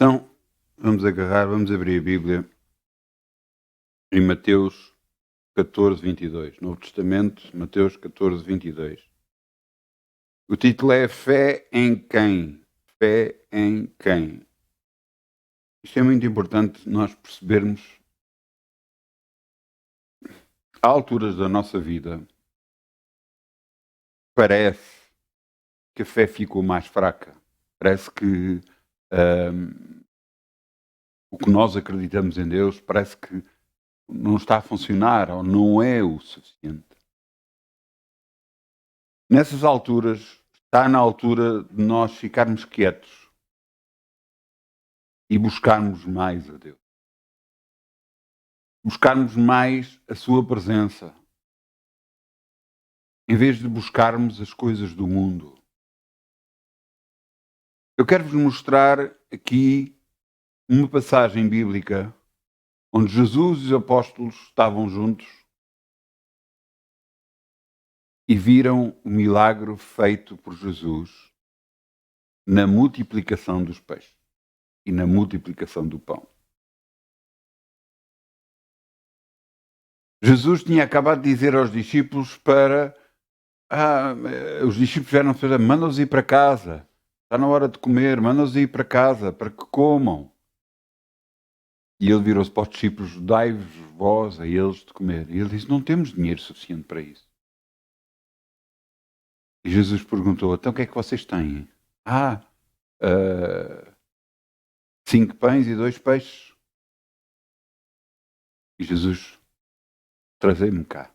Então, vamos abrir a Bíblia em Mateus 14, 22. Novo Testamento, Mateus 14, 22. O título é Fé em quem? Fé em quem? Isto é muito importante nós percebermos. Há alturas da nossa vida, parece que a fé ficou mais fraca. Parece que o que nós acreditamos em Deus parece que não está a funcionar ou não é o suficiente. Nessas alturas, está na altura de nós ficarmos quietos e buscarmos mais a Deus. Buscarmos mais a sua presença. Em vez de buscarmos as coisas do mundo. Eu quero-vos mostrar aqui uma passagem bíblica onde Jesus e os apóstolos estavam juntos e viram o milagre feito por Jesus na multiplicação dos peixes e na multiplicação do pão. Jesus tinha acabado de dizer aos discípulos os discípulos vieram fazer, manda-os ir para casa, está na hora de comer, manda-os ir para casa, para que comam. E ele virou-se para os discípulos, dai-vos vós a eles de comer. E ele disse, não temos dinheiro suficiente para isso. E Jesus perguntou, então o que é que vocês têm? 5 pães e 2 peixes. E Jesus, trazei-me cá.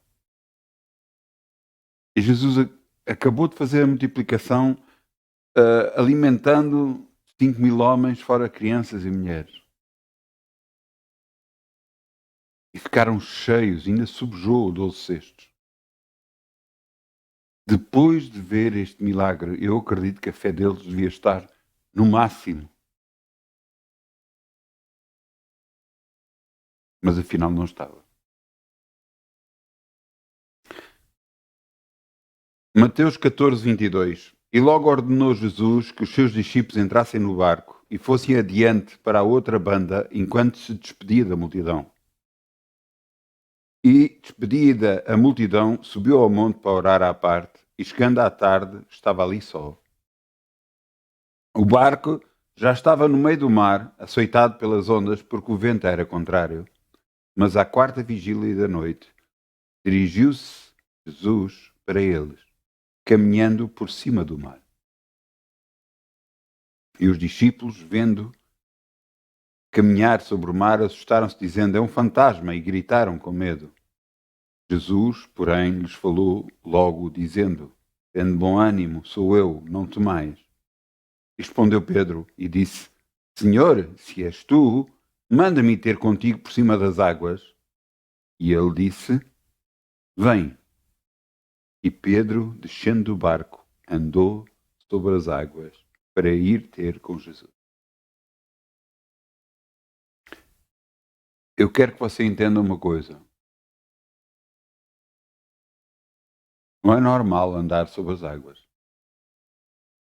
E Jesus acabou de fazer a multiplicação alimentando 5.000 homens, fora crianças e mulheres. E ficaram cheios, ainda subjou 12 cestos. Depois de ver este milagre, eu acredito que a fé deles devia estar no máximo. Mas afinal não estava. Mateus 14, 22. E logo ordenou Jesus que os seus discípulos entrassem no barco e fossem adiante para a outra banda enquanto se despedia da multidão. E, despedida a multidão, subiu ao monte para orar à parte e, chegando à tarde, estava ali só. O barco já estava no meio do mar, açoitado pelas ondas, porque o vento era contrário. Mas à quarta vigília da noite, dirigiu-se Jesus para eles, caminhando por cima do mar. E os discípulos, vendo caminhar sobre o mar, assustaram-se, dizendo, é um fantasma, e gritaram com medo. Jesus, porém, lhes falou logo, dizendo, tende bom ânimo, sou eu, não temais. Respondeu Pedro e disse, Senhor, se és tu, manda-me ter contigo por cima das águas. E ele disse, vem. E Pedro, descendo do barco, andou sobre as águas para ir ter com Jesus. Eu quero que você entenda uma coisa. Não é normal andar sobre as águas.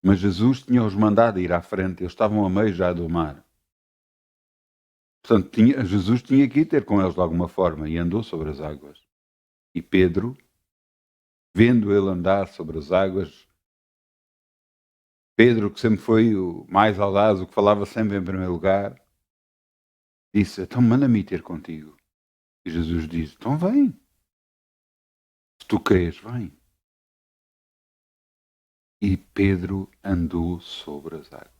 Mas Jesus tinha-os mandado ir à frente, eles estavam a meio já do mar. Portanto, Jesus tinha que ir ter com eles de alguma forma e andou sobre as águas. E Pedro, vendo ele andar sobre as águas, Pedro, que sempre foi o mais audaz, o que falava sempre em primeiro lugar, disse, então manda-me ter contigo. E Jesus disse, então vem. Se tu crês, vem. E Pedro andou sobre as águas.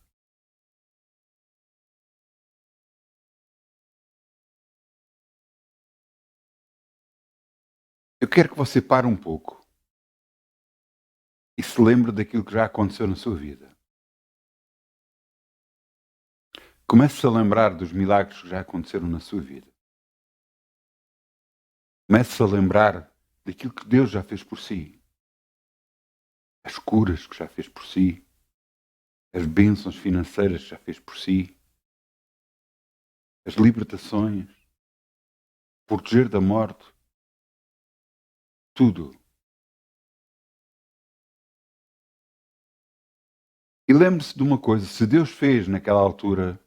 Eu quero que você pare um pouco e se lembre daquilo que já aconteceu na sua vida. Comece-se a lembrar dos milagres que já aconteceram na sua vida. Comece-se a lembrar daquilo que Deus já fez por si. As curas que já fez por si. As bênçãos financeiras que já fez por si. As libertações. Proteger da morte. Tudo. E lembre-se de uma coisa, se Deus fez naquela altura,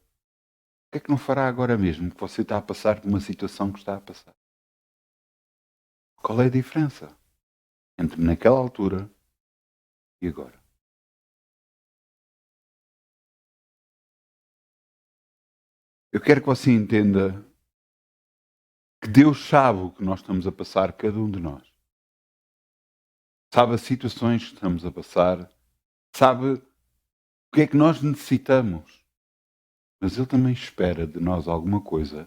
que é que não fará agora mesmo que você está a passar por uma situação que está a passar? Qual é a diferença entre naquela altura e agora? Eu quero que você entenda que Deus sabe o que nós estamos a passar, cada um de nós. Sabe as situações que estamos a passar, sabe o que é que nós necessitamos. Mas Ele também espera de nós alguma coisa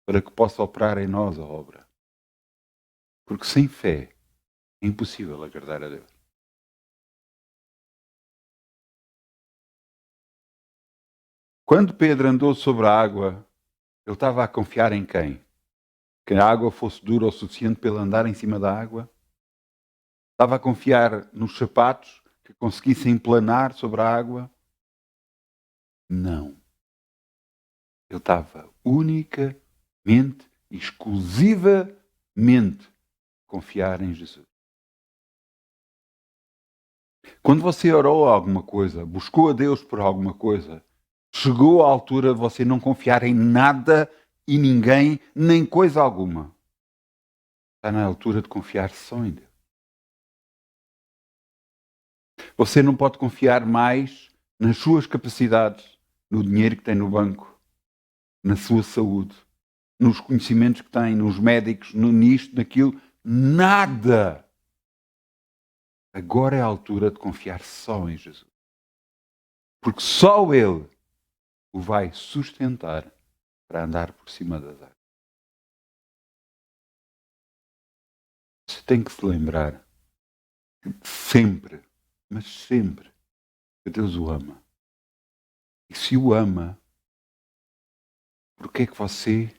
para que possa operar em nós a obra. Porque sem fé é impossível agradar a Deus. Quando Pedro andou sobre a água, ele estava a confiar em quem? Que a água fosse dura o suficiente para ele andar em cima da água? Estava a confiar nos sapatos que conseguissem planar sobre a água? Não. Ele estava unicamente, exclusivamente a confiar em Jesus. Quando você orou alguma coisa, buscou a Deus por alguma coisa, chegou à altura de você não confiar em nada e ninguém, nem coisa alguma. Está na altura de confiar só em Deus. Você não pode confiar mais nas suas capacidades, no dinheiro que tem no banco, na sua saúde, nos conhecimentos que tem, nos médicos, nisto, naquilo. Nada! Agora é a altura de confiar só em Jesus. Porque só Ele o vai sustentar para andar por cima das águas. Você tem que se lembrar sempre, mas sempre, que Deus o ama. E se o ama, por que é que você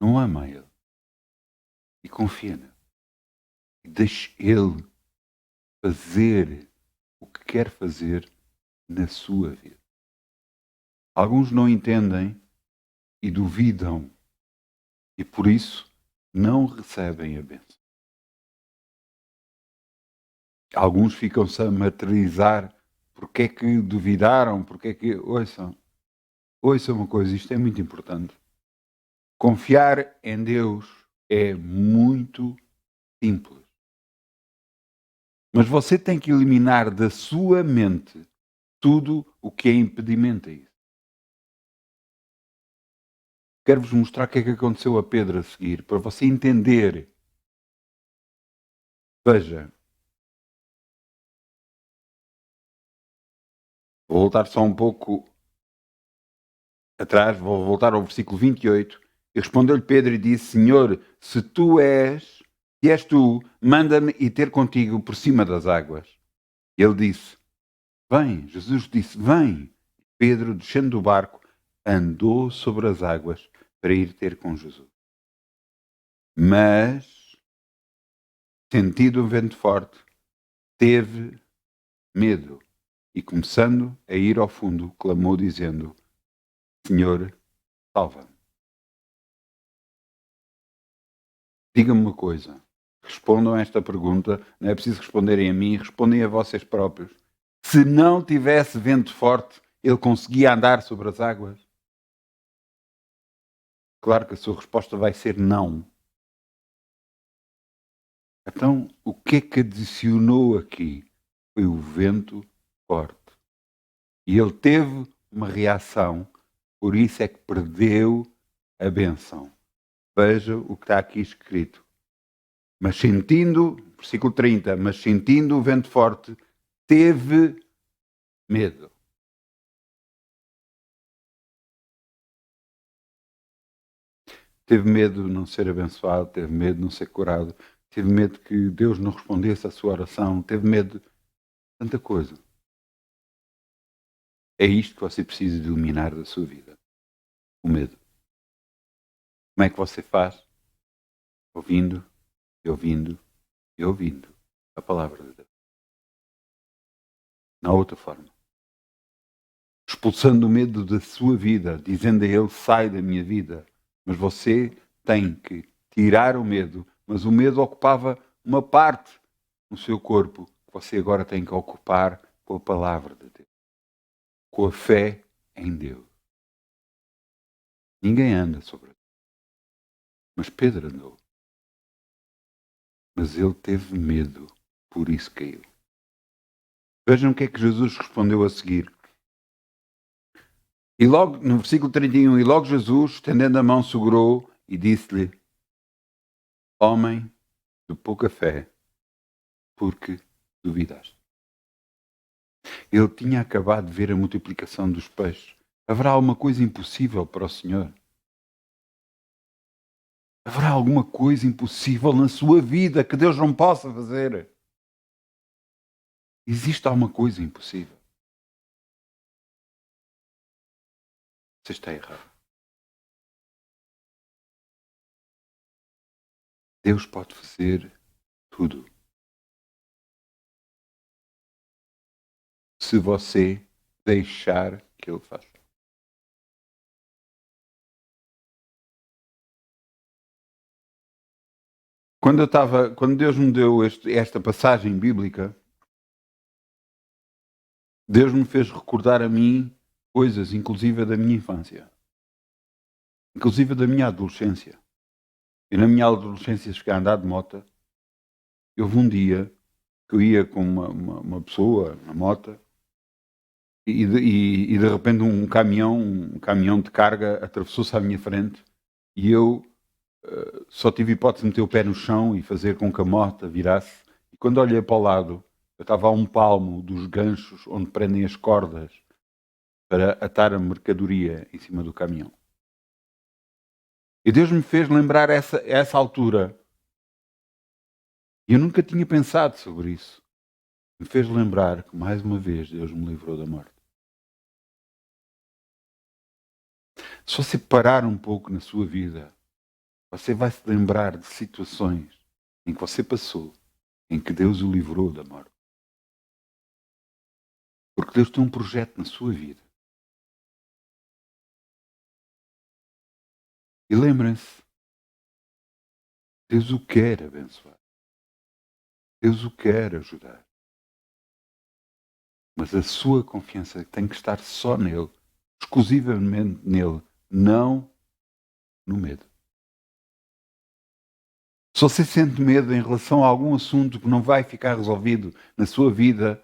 não ama Ele? E confia nele. E deixe Ele fazer o que quer fazer na sua vida. Alguns não entendem e duvidam e por isso não recebem a bênção. Alguns ficam-se a martirizar porque é que duvidaram, porque é que... Ouçam uma coisa, isto é muito importante. Confiar em Deus é muito simples. Mas você tem que eliminar da sua mente tudo o que é impedimento a isso. Quero-vos mostrar o que é que aconteceu a Pedro a seguir, para você entender. Veja, vou voltar só um pouco atrás, vou voltar ao versículo 28. E respondeu-lhe Pedro e disse: Senhor, se és tu, manda-me ir ter contigo por cima das águas. Ele disse: Vem. Jesus disse: Vem. Pedro, descendo do barco, andou sobre as águas para ir ter com Jesus. Mas, sentindo um vento forte, teve medo e, começando a ir ao fundo, clamou, dizendo: Senhor, salva-me. Diga-me uma coisa. Respondam a esta pergunta. Não é preciso responderem a mim, respondem a vocês próprios. Se não tivesse vento forte, ele conseguia andar sobre as águas? Claro que a sua resposta vai ser não. Então, o que é que adicionou aqui? Foi o vento forte. E ele teve uma reação, por isso é que perdeu a bênção. Veja o que está aqui escrito. Mas sentindo, versículo 30, mas sentindo o vento forte, teve medo. Teve medo de não ser abençoado, teve medo de não ser curado, teve medo que Deus não respondesse à sua oração, teve medo de tanta coisa. É isto que você precisa de eliminar da sua vida. O medo. Como é que você faz? Ouvindo, e ouvindo, e ouvindo a palavra de Deus. Não há outra forma. Expulsando o medo da sua vida, dizendo a Ele: sai da minha vida. Mas você tem que tirar o medo. Mas o medo ocupava uma parte no seu corpo que você agora tem que ocupar com a palavra de Deus. Com a fé em Deus. Ninguém anda sobre a água. Mas Pedro andou. Mas ele teve medo, por isso caiu. Vejam o que é que Jesus respondeu a seguir. E logo, no versículo 31, e logo Jesus, estendendo a mão, segurou e disse-lhe: Homem de pouca fé, porque duvidaste. Ele tinha acabado de ver a multiplicação dos peixes. Haverá alguma coisa impossível para o Senhor? Haverá alguma coisa impossível na sua vida que Deus não possa fazer? Existe alguma coisa impossível? Você está errado. Deus pode fazer tudo. Se você deixar que Ele faça. Quando Deus me deu esta passagem bíblica, Deus me fez recordar a mim coisas, inclusive da minha infância, inclusive da minha adolescência. E na minha adolescência cheguei a andar de moto. Houve um dia que eu ia com uma pessoa na moto e de repente um caminhão de carga atravessou-se à minha frente e eu só tive hipótese de meter o pé no chão e fazer com que a moto virasse. E quando olhei para o lado, eu estava a um palmo dos ganchos onde prendem as cordas para atar a mercadoria em cima do caminhão. E Deus me fez lembrar essa altura. E eu nunca tinha pensado sobre isso. Me fez lembrar que, mais uma vez, Deus me livrou da morte. Se você parar um pouco na sua vida, você vai se lembrar de situações em que você passou, em que Deus o livrou da morte. Porque Deus tem um projeto na sua vida. E lembrem-se, Deus o quer abençoar. Deus o quer ajudar. Mas a sua confiança tem que estar só nele, exclusivamente nele, não no medo. Se você sente medo em relação a algum assunto que não vai ficar resolvido na sua vida,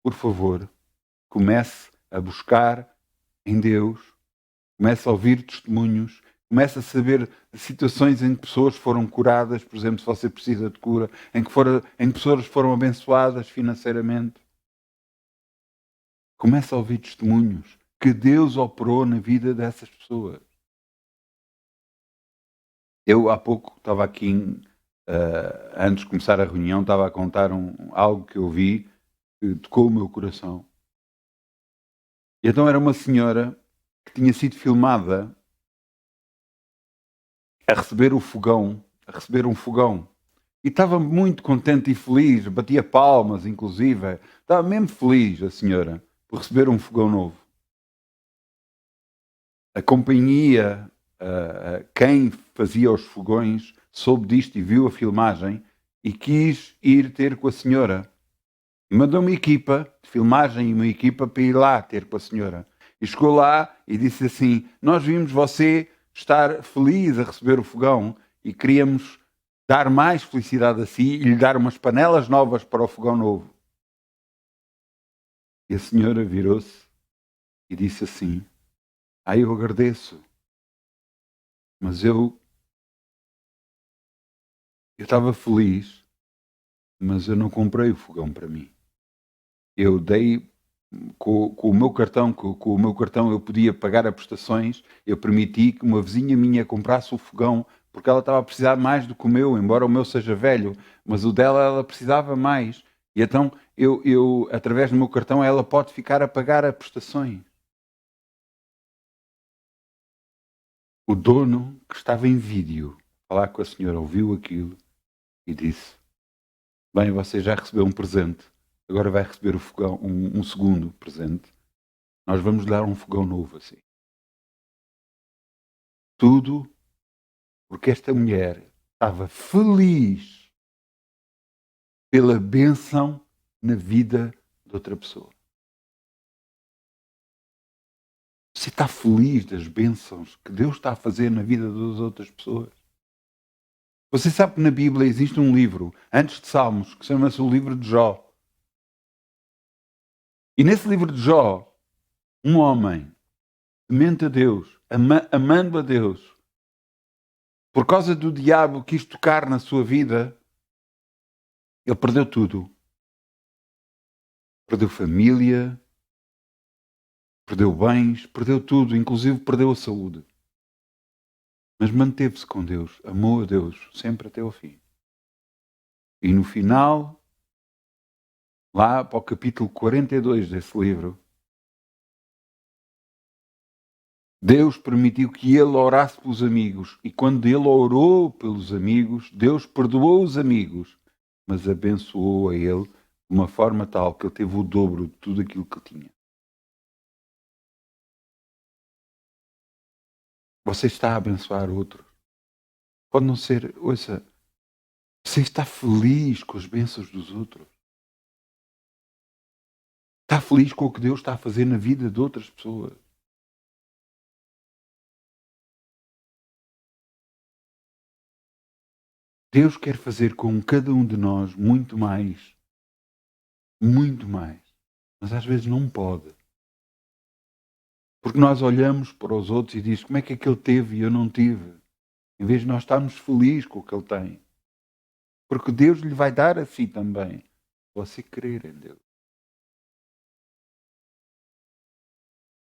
por favor, comece a buscar em Deus, comece a ouvir testemunhos, comece a saber de situações em que pessoas foram curadas, por exemplo, se você precisa de cura, em que pessoas foram abençoadas financeiramente. Comece a ouvir testemunhos que Deus operou na vida dessas pessoas. Eu há pouco estava aqui, antes de começar a reunião, estava a contar algo que eu vi que tocou o meu coração. E então era uma senhora que tinha sido filmada a receber um fogão. E estava muito contente e feliz, batia palmas, inclusive. Estava mesmo feliz a senhora por receber um fogão novo. A companhia, quem fazia os fogões, soube disto e viu a filmagem e quis ir ter com a senhora. E mandou uma equipa de filmagem e uma equipa para ir lá ter com a senhora. E chegou lá e disse assim: Nós vimos você estar feliz a receber o fogão e queríamos dar mais felicidade a si e lhe dar umas panelas novas para o fogão novo. E a senhora virou-se e disse assim: eu agradeço, mas eu estava feliz, mas eu não comprei o fogão para mim. Eu dei com o meu cartão, com o meu cartão eu podia pagar a prestações, eu permiti que uma vizinha minha comprasse o fogão, porque ela estava a precisar mais do que o meu, embora o meu seja velho, mas o dela ela precisava mais. E então eu através do meu cartão, ela pode ficar a pagar as prestações. O dono, que estava em vídeo, falar com a senhora, ouviu aquilo e disse: Bem, você já recebeu um presente, agora vai receber o fogão, um segundo presente. Nós vamos lhe dar um fogão novo assim. Tudo porque esta mulher estava feliz pela bênção na vida de outra pessoa. Você está feliz das bênçãos que Deus está a fazer na vida das outras pessoas? Você sabe que na Bíblia existe um livro, antes de Salmos, que chama-se o livro de Jó. E nesse livro de Jó, um homem temente a Deus, amando a Deus, por causa do diabo que quis tocar na sua vida, ele perdeu tudo. Perdeu família, perdeu bens, perdeu tudo, inclusive perdeu a saúde. Mas manteve-se com Deus, amou a Deus, sempre até ao fim. E no final, lá para o capítulo 42 desse livro, Deus permitiu que ele orasse pelos amigos. E quando ele orou pelos amigos, Deus perdoou os amigos, mas abençoou a ele de uma forma tal que ele teve o dobro de tudo aquilo que tinha. Você está a abençoar outros. Pode não ser, ouça, você está feliz com as bênçãos dos outros. Está feliz com o que Deus está a fazer na vida de outras pessoas. Deus quer fazer com cada um de nós muito mais. Muito mais. Mas às vezes não pode. Porque nós olhamos para os outros e diz como é que ele teve e eu não tive. Em vez de nós estarmos felizes com o que ele tem. Porque Deus lhe vai dar a si também. Você crer em Deus. O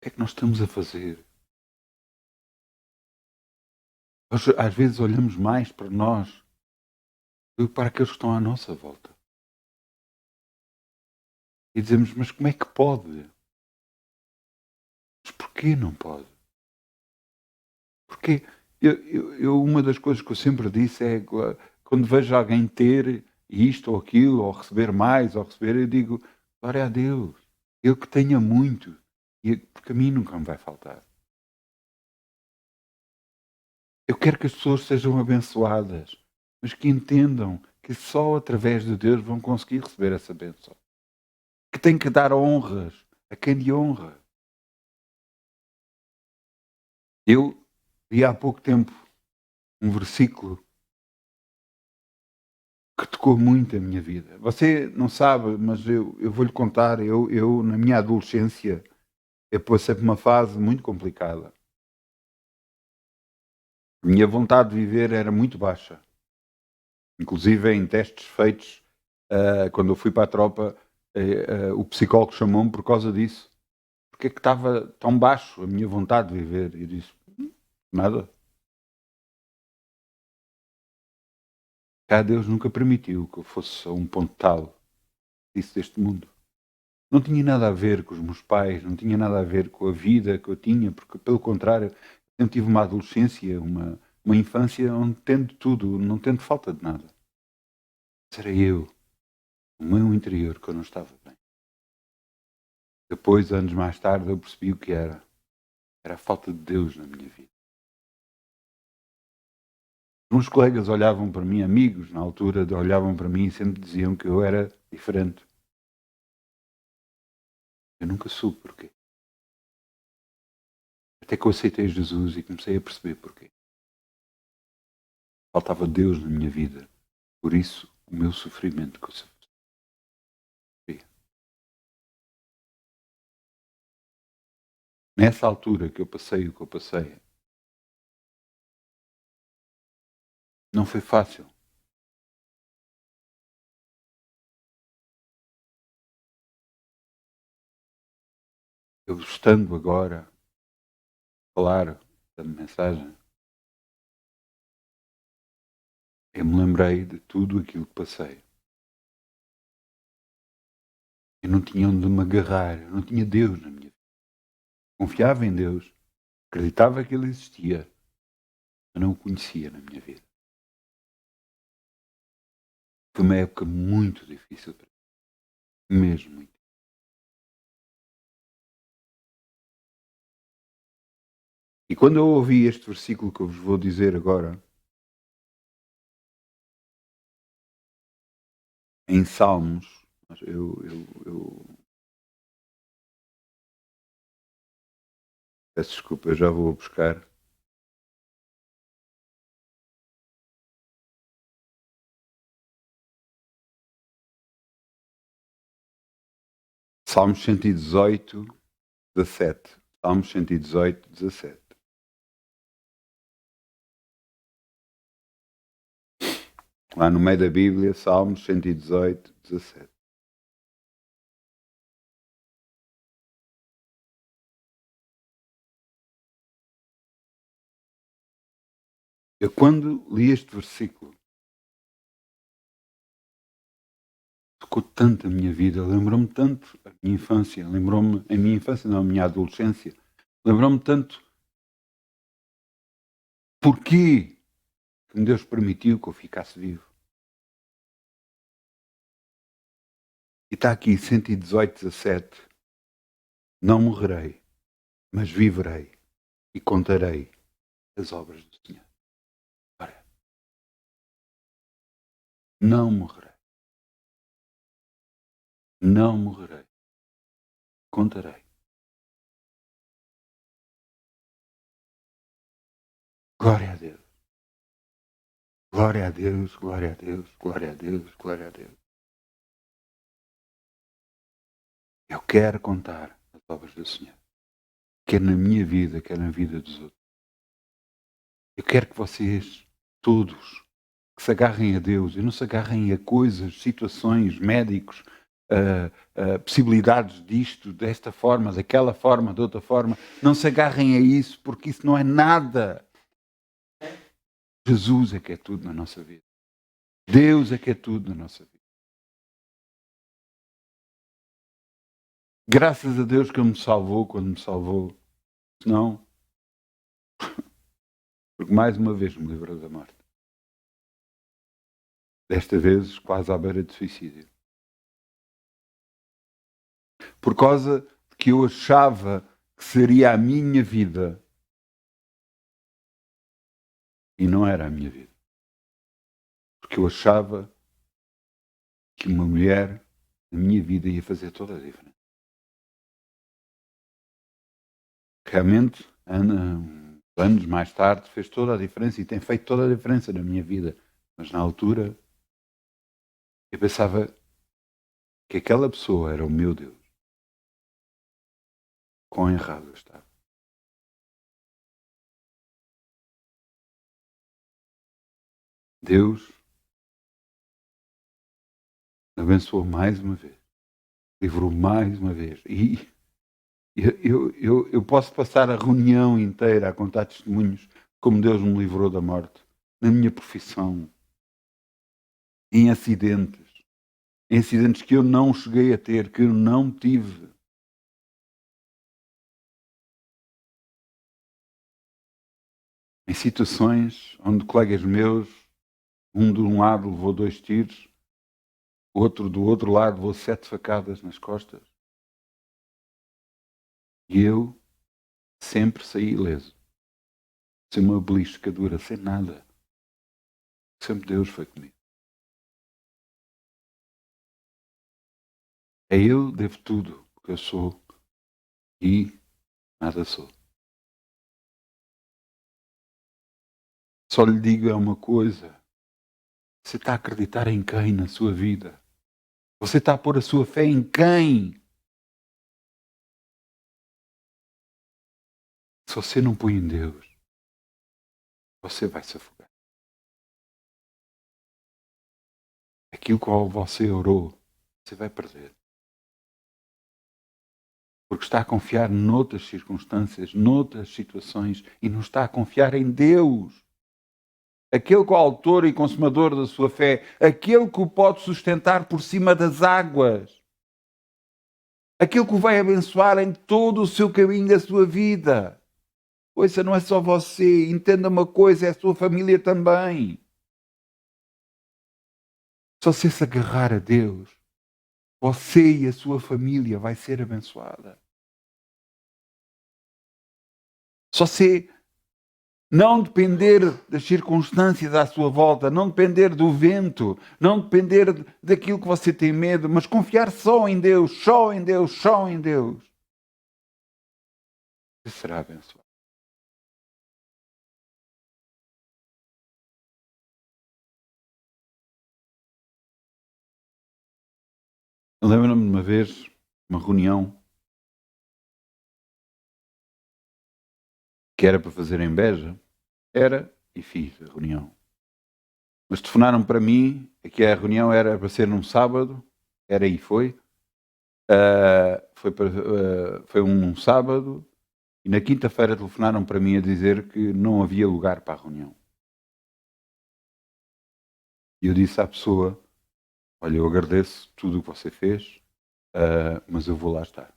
que é que nós estamos a fazer? Nós, às vezes olhamos mais para nós do que para aqueles que estão à nossa volta. E dizemos, mas como é que pode? Mas porquê não pode? Porque uma das coisas que eu sempre disse é quando vejo alguém ter isto ou aquilo, ou receber mais, ou receber, eu digo, glória a Deus, ele que tenha muito, porque a mim nunca me vai faltar. Eu quero que as pessoas sejam abençoadas, mas que entendam que só através de Deus vão conseguir receber essa bênção. Que tem que dar honras a quem lhe honra. Eu li há pouco tempo um versículo que tocou muito a minha vida. Você não sabe, mas eu vou-lhe contar, eu na minha adolescência, eu passei por uma fase muito complicada. A minha vontade de viver era muito baixa. Inclusive em testes feitos, quando eu fui para a tropa, o psicólogo chamou-me por causa disso. Porque é que estava tão baixo a minha vontade de viver? E eu disse, nada. Cá Deus nunca permitiu que eu fosse a um ponto tal disso deste mundo. Não tinha nada a ver com os meus pais, não tinha nada a ver com a vida que eu tinha, porque pelo contrário, eu tive uma adolescência, uma infância onde tendo tudo, não tendo falta de nada. Mas era eu, o meu interior, que eu não estava bem. Depois, anos mais tarde, eu percebi o que era. Era a falta de Deus na minha vida. Uns colegas olhavam para mim, amigos na altura, olhavam para mim e sempre diziam que eu era diferente. Eu nunca soube porquê. Até que eu aceitei Jesus e comecei a perceber porquê. Faltava Deus na minha vida. Por isso, o meu sofrimento que eu sofri. Nessa altura que eu passei o que eu passei, não foi fácil. Eu estando agora a falar da mensagem, eu me lembrei de tudo aquilo que passei. Eu não tinha onde me agarrar, eu não tinha Deus na minha vida. Confiava em Deus, acreditava que Ele existia, mas não o conhecia na minha vida. Foi uma época muito difícil para mim, mesmo muito. E quando eu ouvi este versículo que eu vos vou dizer agora, em Salmos, eu Peço desculpa, eu já vou buscar. Salmos 118, 17. Salmos 118, 17. Lá no meio da Bíblia, Salmos 118, 17. Eu, quando li este versículo, tocou tanto a minha vida, lembrou-me tanto a minha infância, lembrou-me a minha infância, não, a minha adolescência, lembrou-me tanto porquê que Deus permitiu que eu ficasse vivo. E está aqui 118, 17. Não morrerei, mas viverei e contarei as obras do Senhor. Ora, não morrerei. Não morrerei. Contarei. Glória a Deus. Glória a Deus, glória a Deus, glória a Deus, glória a Deus. Eu quero contar as obras do Senhor. Quer na minha vida, quer na vida dos outros. Eu quero que vocês, todos, que se agarrem a Deus e não se agarrem a coisas, situações, médicos, possibilidades disto, desta forma, daquela forma, de outra forma. Não se agarrem a isso, porque isso não é nada. Jesus é que é tudo na nossa vida. Deus é que é tudo na nossa vida. Graças a Deus que Ele me salvou quando me salvou. Senão, porque mais uma vez me livrou da morte. Desta vez quase à beira de suicídio. Por causa de que eu achava que seria a minha vida e não era a minha vida. Porque eu achava que uma mulher na minha vida ia fazer toda a diferença. Realmente, Ana, anos mais tarde, fez toda a diferença e tem feito toda a diferença na minha vida. Mas na altura, eu pensava que aquela pessoa era o meu Deus. Quão errado eu estava. Deus abençoou mais uma vez. Livrou mais uma vez. E eu posso passar a reunião inteira a contar testemunhos como Deus me livrou da morte. Na minha profissão. Em acidentes. Em acidentes que eu não cheguei a ter, que eu não tive. Em situações onde colegas meus, um de um lado levou 2 tiros, outro do outro lado levou 7 facadas nas costas. E eu sempre saí ileso. Sem uma beliscadura, sem nada. Sempre Deus foi comigo. A Ele devo tudo, porque eu sou e nada sou. Só lhe digo uma coisa. Você está a acreditar em quem na sua vida? Você está a pôr a sua fé em quem? Se você não põe em Deus, você vai se afogar. Aquilo qual você orou, você vai perder. Porque está a confiar noutras circunstâncias, noutras situações, e não está a confiar em Deus. Aquele que é o autor e consumador da sua fé, aquele que o pode sustentar por cima das águas, aquele que o vai abençoar em todo o seu caminho da sua vida. Ouça, não é só você, entenda uma coisa, é a sua família também. Se você se agarrar a Deus, você e a sua família vai ser abençoada. Se você não depender das circunstâncias à sua volta, não depender do vento, não depender daquilo que você tem medo, mas confiar só em Deus, só em Deus, só em Deus. será abençoado. Eu lembro-me de uma vez, uma reunião que era para fazer em Beja. Era e fiz a reunião. Mas telefonaram para mim, que a reunião era para ser num sábado, era e foi. Foi um sábado, e na quinta-feira telefonaram para mim a dizer que não havia lugar para a reunião. E eu disse à pessoa: olha, eu agradeço tudo o que você fez, mas eu vou lá estar.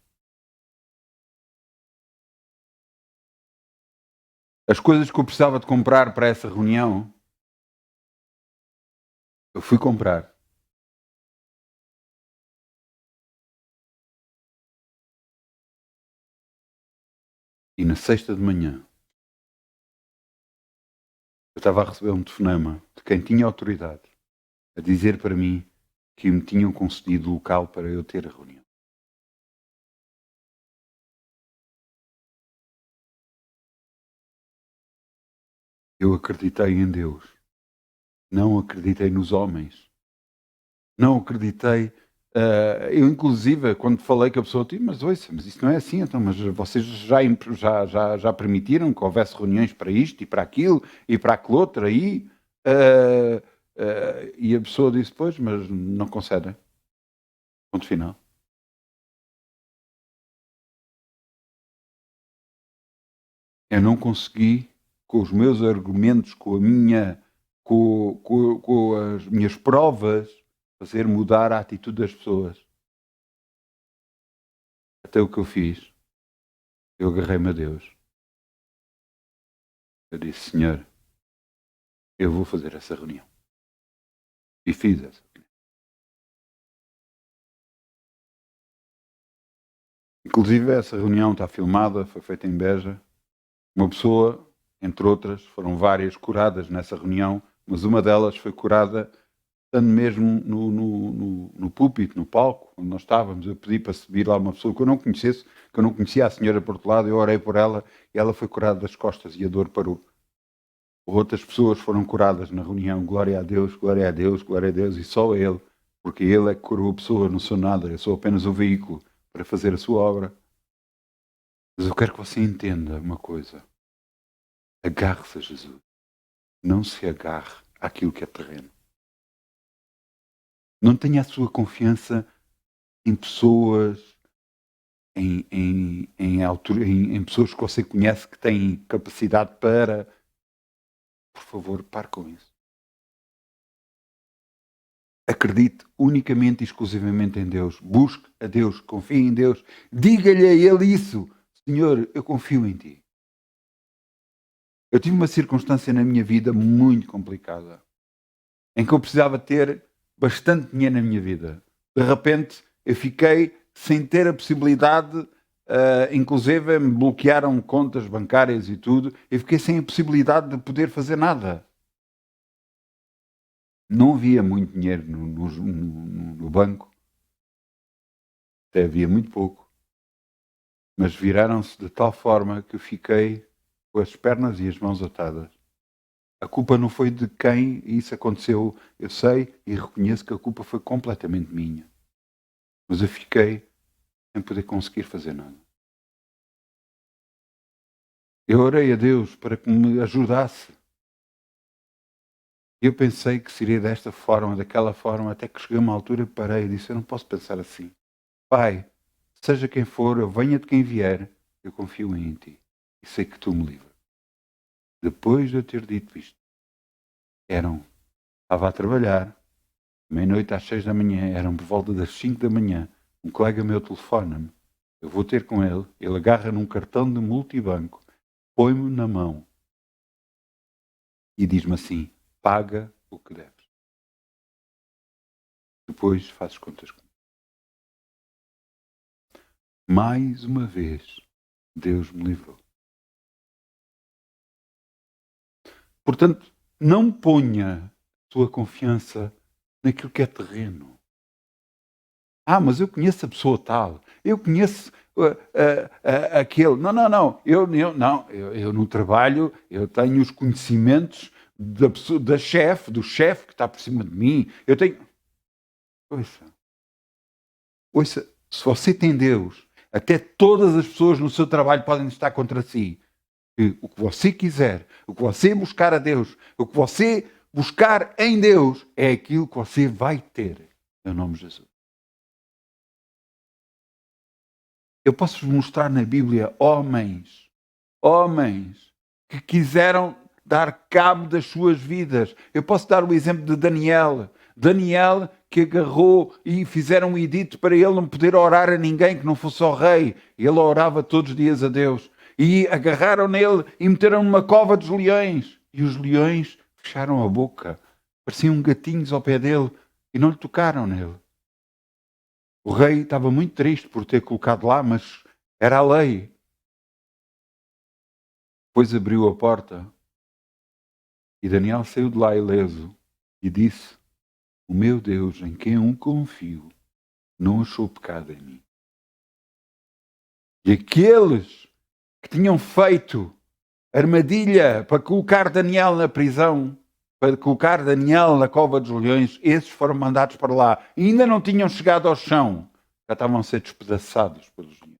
As coisas que eu precisava de comprar para essa reunião, eu fui comprar. E na sexta de manhã, eu estava a receber um telefonema de quem tinha autoridade a dizer para mim que me tinham concedido local para eu ter a reunião. Eu acreditei em Deus, não acreditei nos homens, não acreditei. Eu, inclusive, quando falei com a pessoa, disse: mas ouça, mas isso não é assim, então, mas vocês já permitiram que houvesse reuniões para isto e para aquilo e para aquele outro aí? E a pessoa disse: pois, mas não concedem. Ponto final. Eu não consegui, com os meus argumentos, com as minhas provas, fazer mudar a atitude das pessoas. Até o que eu fiz, eu agarrei-me a Deus. Eu disse: Senhor, eu vou fazer essa reunião. E fiz essa reunião. Inclusive, essa reunião está filmada, foi feita em Beja. Uma pessoa, entre outras, foram várias curadas nessa reunião, mas uma delas foi curada estando mesmo no púlpito, no palco, onde nós estávamos. Eu pedi para subir lá uma pessoa que eu não conhecesse, que eu não conhecia a senhora por outro lado, eu orei por ela e ela foi curada das costas e a dor parou. Outras pessoas foram curadas na reunião, glória a Deus, glória a Deus, glória a Deus, e só a Ele, porque Ele é que curou a pessoa, não sou nada, eu sou apenas o veículo para fazer a sua obra. Mas eu quero que você entenda uma coisa: agarre-se a Jesus, não se agarre àquilo que é terreno. Não tenha a sua confiança em pessoas, em pessoas que você conhece que têm capacidade para. Por favor, pare com isso. Acredite unicamente e exclusivamente em Deus. Busque a Deus, confie em Deus. Diga-lhe a Ele isso: Senhor, eu confio em Ti. Eu tive uma circunstância na minha vida muito complicada, em que eu precisava ter bastante dinheiro na minha vida. De repente, eu fiquei sem ter a possibilidade, inclusive me bloquearam contas bancárias e tudo, eu fiquei sem a possibilidade de poder fazer nada. Não havia muito dinheiro no banco, até havia muito pouco, mas viraram-se de tal forma que eu fiquei com as pernas e as mãos atadas. A culpa não foi de quem isso aconteceu, eu sei e reconheço que a culpa foi completamente minha. Mas eu fiquei sem poder conseguir fazer nada. Eu orei a Deus para que me ajudasse. Eu pensei que seria desta forma, daquela forma, até que cheguei a uma altura e parei e disse: eu não posso pensar assim. Pai, seja quem for, eu venha de quem vier, eu confio em Ti e sei que Tu me livras. Depois de eu ter dito isto, estava a trabalhar, meia-noite às 6 da manhã, eram por volta das 5 da manhã, um colega meu telefona-me, eu vou ter com ele, ele agarra num cartão de multibanco, põe-me na mão e diz-me assim: paga o que deves. Depois fazes contas comigo. Mais uma vez, Deus me livrou. Portanto, não ponha sua confiança naquilo que é terreno. Ah, mas eu conheço a pessoa tal. Eu conheço aquele. Não. Eu no trabalho, eu tenho os conhecimentos da pessoa, do chefe que está por cima de mim. Eu tenho. Ouça, se você tem Deus, até todas as pessoas no seu trabalho podem estar contra si. E o que você quiser, o que você buscar a Deus, o que você buscar em Deus, é aquilo que você vai ter. Em nome de Jesus. Eu posso vos mostrar na Bíblia homens que quiseram dar cabo das suas vidas. Eu posso dar o exemplo de Daniel. Daniel que agarrou e fizeram um edito para ele não poder orar a ninguém que não fosse ao rei. Ele orava todos os dias a Deus. E agarraram nele e meteram numa cova dos leões. E os leões fecharam a boca. Pareciam gatinhos ao pé dele e não lhe tocaram nele. O rei estava muito triste por ter colocado lá, mas era a lei. Depois abriu a porta e Daniel saiu de lá ileso e disse: o meu Deus, em quem eu confio, não achou pecado em mim. E aqueles que tinham feito armadilha para colocar Daniel na prisão, para colocar Daniel na cova dos leões, esses foram mandados para lá. E ainda não tinham chegado ao chão. Já estavam a ser despedaçados pelos leões.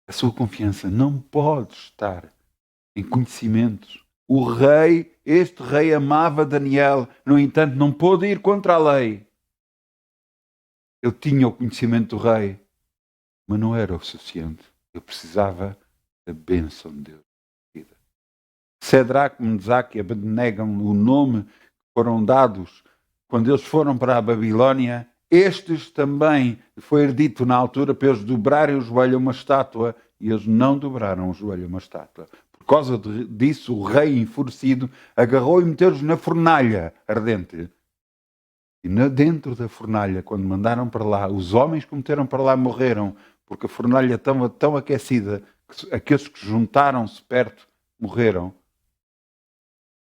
A sua confiança não pode estar em conhecimentos. Este rei amava Daniel, no entanto não pôde ir contra a lei. Ele tinha o conhecimento do rei, mas não era o suficiente. Ele precisava da bênção de Deus. Cedraque, Mesaque e Abednego, o nome que foram dados quando eles foram para a Babilónia, estes também foi dito na altura para eles dobrarem o joelho a uma estátua e eles não dobraram o joelho a uma estátua. Por causa disso, o rei enfurecido agarrou e meteu-os na fornalha ardente. E dentro da fornalha, quando mandaram para lá, os homens que meteram para lá morreram, porque a fornalha estava tão aquecida que aqueles que juntaram-se perto morreram.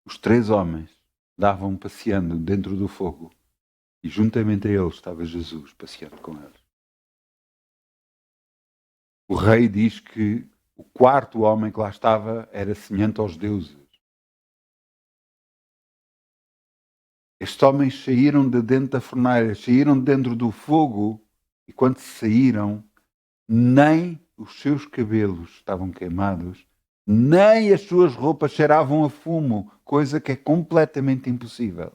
Os 3 homens davam passeando dentro do fogo e juntamente a eles estava Jesus passeando com eles. O rei diz que o 4º homem que lá estava era semelhante aos deuses. Estes homens saíram de dentro da fornalha, saíram de dentro do fogo e quando saíram, nem os seus cabelos estavam queimados, nem as suas roupas cheiravam a fumo, coisa que é completamente impossível.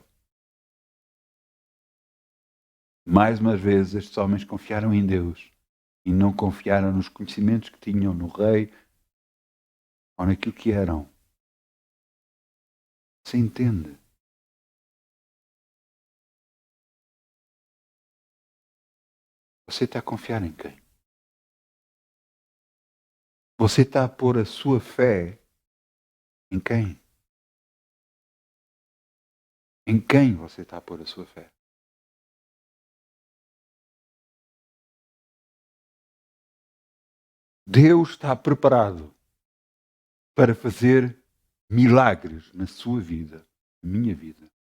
Mais uma vez, estes homens confiaram em Deus e não confiaram nos conhecimentos que tinham no rei ou naquilo que eram. Você entende? Você está a confiar em quem? Você está a pôr a sua fé em quem? Em quem você está a pôr a sua fé? Deus está preparado para fazer milagres na sua vida, na minha vida.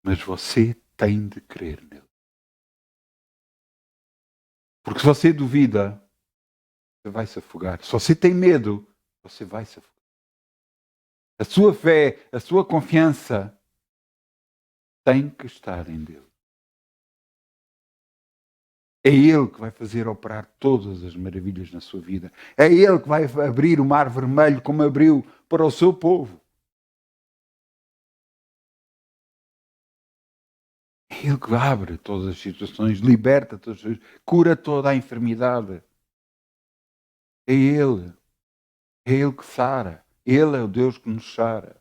Mas você tem de crer nele. Porque se você duvida, você vai se afogar. Se você tem medo, você vai se afogar. A sua fé, a sua confiança tem que estar em Deus. É Ele que vai fazer operar todas as maravilhas na sua vida. É Ele que vai abrir o mar vermelho como abriu para o seu povo. É Ele que abre todas as situações, liberta todas as coisas, cura toda a enfermidade. É Ele. É Ele que sara. Ele é o Deus que nos sara.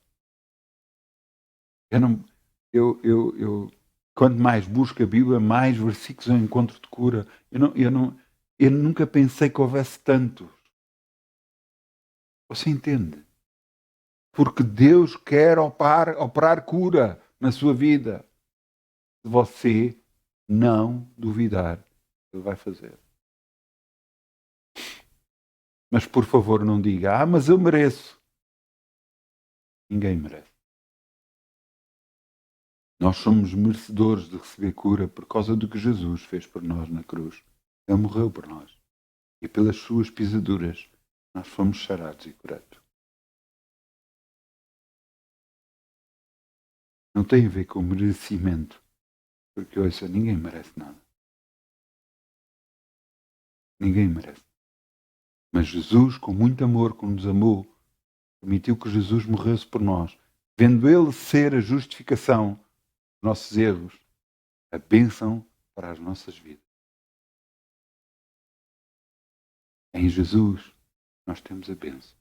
Quanto mais busco a Bíblia, mais versículos eu encontro de cura. Eu nunca pensei que houvesse tantos. Você entende? Porque Deus quer operar cura na sua vida. Se você não duvidar, Ele vai fazer. Mas por favor não diga, mas eu mereço. Ninguém merece. Nós somos merecedores de receber cura por causa do que Jesus fez por nós na cruz. Ele morreu por nós. E pelas suas pisaduras nós fomos sarados e curados. Não tem a ver com merecimento. Porque, ouça, ninguém merece nada. Ninguém merece. Mas Jesus, com muito amor, como nos amou, permitiu que Jesus morresse por nós. Vendo Ele ser a justificação dos nossos erros, a bênção para as nossas vidas. Em Jesus, nós temos a bênção.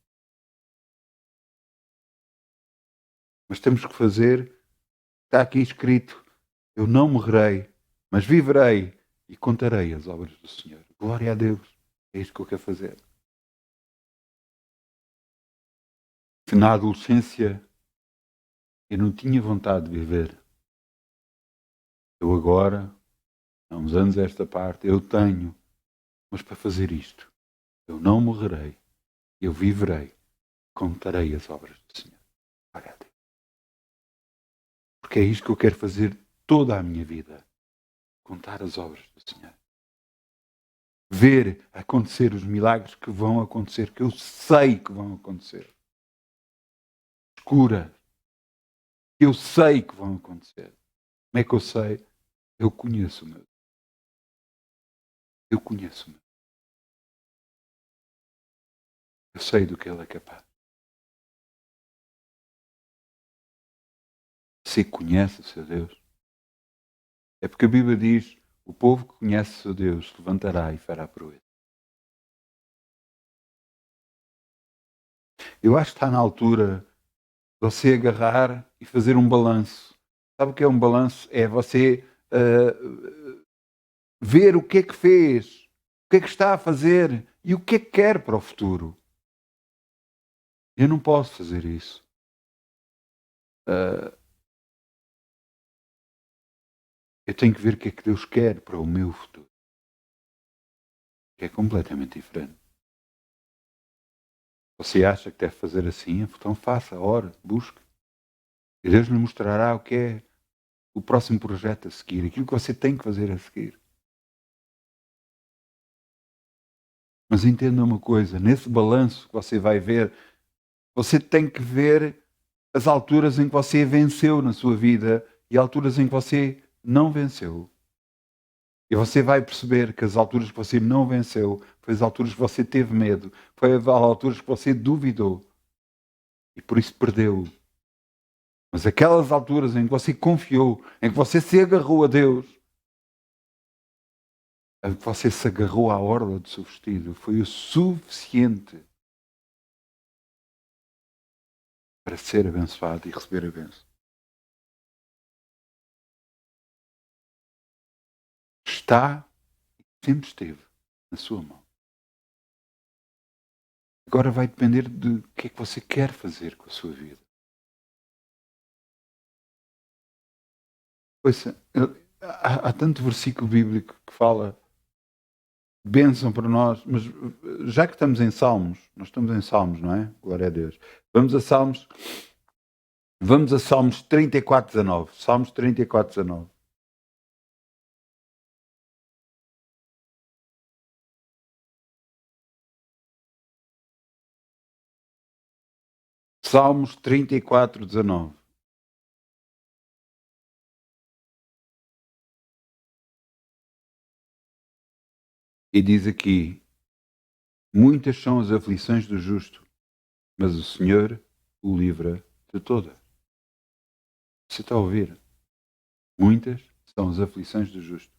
Mas temos que fazer, está aqui escrito, eu não morrerei, mas viverei e contarei as obras do Senhor. Glória a Deus. É isto que eu quero fazer. Se na adolescência eu não tinha vontade de viver, eu agora, há uns anos esta parte, eu tenho, mas para fazer isto, eu não morrerei, eu viverei, contarei as obras do Senhor. Glória a Deus. Porque é isto que eu quero fazer toda a minha vida, contar as obras do Senhor. Ver acontecer os milagres que vão acontecer, que eu sei que vão acontecer. Cura, que eu sei que vão acontecer. Como é que eu sei? Eu conheço o meu. Eu conheço o meu. Eu sei do que Ele é capaz. Você conhece o seu Deus? É porque a Bíblia diz, o povo que conhece o seu Deus levantará e fará proeza. Eu acho que está na altura de você agarrar e fazer um balanço. Sabe o que é um balanço? É você ver o que é que fez, o que é que está a fazer e o que é que quer para o futuro. Eu não posso fazer isso. Eu tenho que ver o que é que Deus quer para o meu futuro. Que é completamente diferente. Você acha que deve fazer assim? Então faça, ore, busque. E Deus lhe mostrará o que é o próximo projeto a seguir, aquilo que você tem que fazer a seguir. Mas entenda uma coisa, nesse balanço que você vai ver, você tem que ver as alturas em que você venceu na sua vida e alturas em que você não venceu. E você vai perceber que as alturas que você não venceu foi as alturas que você teve medo, foi as alturas que você duvidou e por isso perdeu. Mas aquelas alturas em que você confiou, em que você se agarrou a Deus, em que você se agarrou à orla do seu vestido, foi o suficiente para ser abençoado e receber a bênção. Está e sempre esteve na sua mão. Agora vai depender de o que é que você quer fazer com a sua vida. Ouça, há tanto versículo bíblico que fala bênção para nós, mas já que estamos em Salmos, nós estamos em Salmos, não é? Glória a Deus. Vamos a Salmos 34, 19. Salmos 34, 19. Salmos 34, 19. E diz aqui, muitas são as aflições do justo, mas o Senhor o livra de todas. Você está a ouvir? Muitas são as aflições do justo.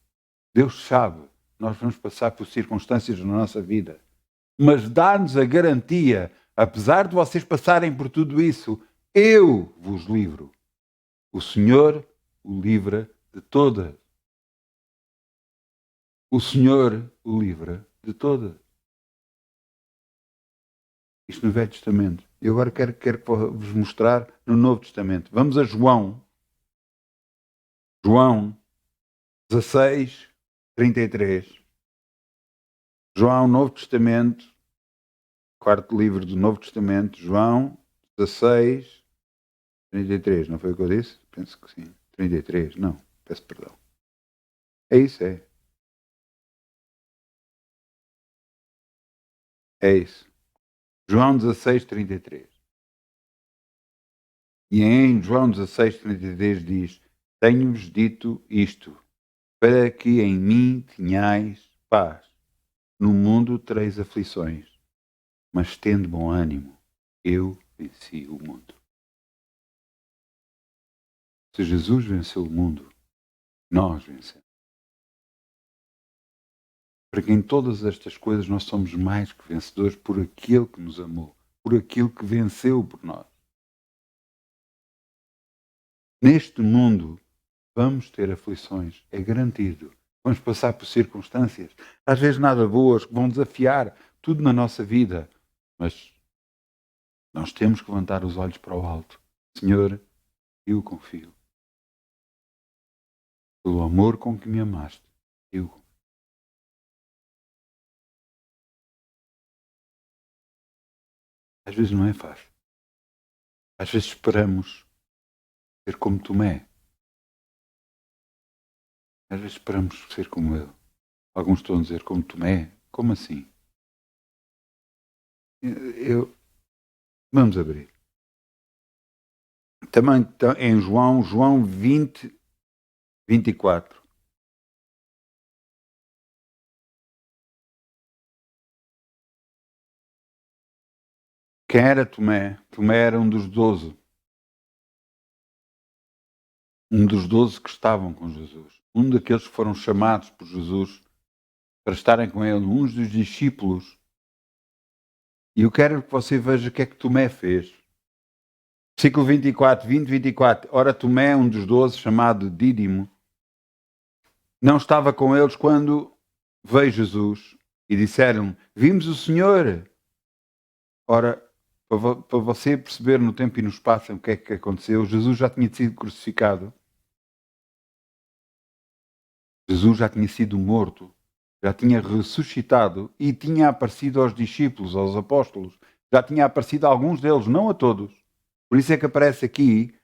Deus sabe, nós vamos passar por circunstâncias na nossa vida, mas dá-nos a garantia, apesar de vocês passarem por tudo isso, eu vos livro. O Senhor o livra de todas. O Senhor o livra de todas. Isto no Velho Testamento. Eu agora quero vos mostrar no Novo Testamento. Vamos a João. João 16, 33. João, Novo Testamento, quarto livro do Novo Testamento, João 16, 33. Não foi o que eu disse? Penso que sim. 33, não, peço perdão. É isso, é. É isso. João 16, 33. E em João 16, 33 diz: Tenho-vos dito isto, para que em mim tenhais paz. No mundo tereis aflições, mas tende bom ânimo. Eu venci o mundo. Se Jesus venceu o mundo, nós vencemos. Para que em todas estas coisas nós somos mais que vencedores por aquele que nos amou, por aquele que venceu por nós. Neste mundo vamos ter aflições, é garantido. Vamos passar por circunstâncias, às vezes nada boas, que vão desafiar tudo na nossa vida. Mas nós temos que levantar os olhos para o alto. Senhor, eu confio. Pelo amor com que me amaste, eu confio. Às vezes não é fácil. Às vezes esperamos ser como Tomé. Às vezes esperamos ser como ele. Alguns estão a dizer como Tomé. Como assim? Vamos abrir. Também em João 20, 24. Quem era Tomé? Tomé era um dos 12. Um dos 12 que estavam com Jesus. Um daqueles que foram chamados por Jesus para estarem com ele. Uns dos discípulos. E eu quero que você veja o que é que Tomé fez. Versículo 24, 20, 24. Ora, Tomé, um dos 12, chamado Dídimo, não estava com eles quando veio Jesus e disseram: Vimos o Senhor. Ora, para você perceber no tempo e no espaço o que é que aconteceu, Jesus já tinha sido crucificado. Jesus já tinha sido morto, já tinha ressuscitado e tinha aparecido aos discípulos, aos apóstolos. Já tinha aparecido a alguns deles, não a todos. Por isso é que aparece aqui.